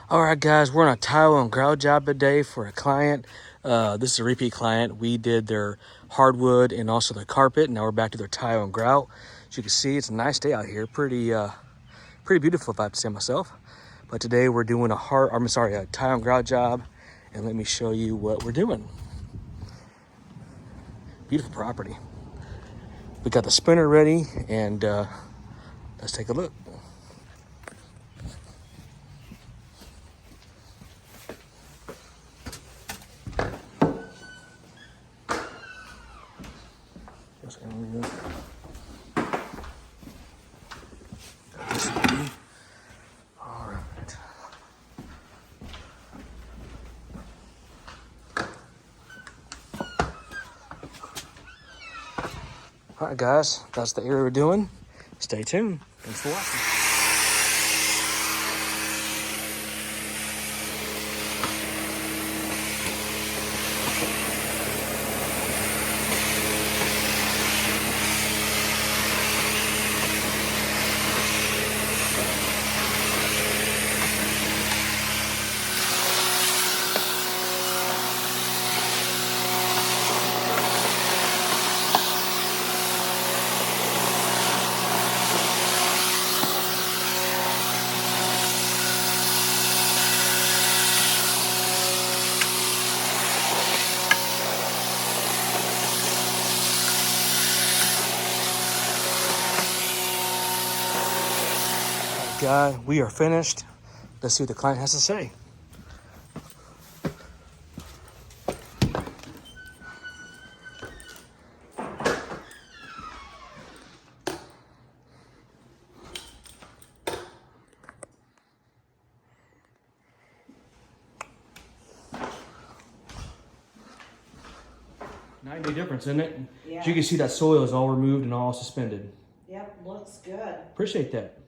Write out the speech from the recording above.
All right, guys, we're on a tile and grout job today for a client. This is a repeat client. We did their hardwood and also their carpet. Now we're back to their tile and grout. As you can see, it's a nice day out here. Pretty beautiful, if I have to say myself. But today we're doing a tile and grout job. And let me show you what we're doing. Beautiful property. We got the sprinter ready, and let's take a look. All right. All right, guys, that's the area we're doing. Stay tuned. Thanks for watching. Guy, we are finished. Let's see what the client has to say. Night and day difference, isn't it? Yeah. As you can see, that soil is all removed and all suspended. Yep, looks good. Appreciate that.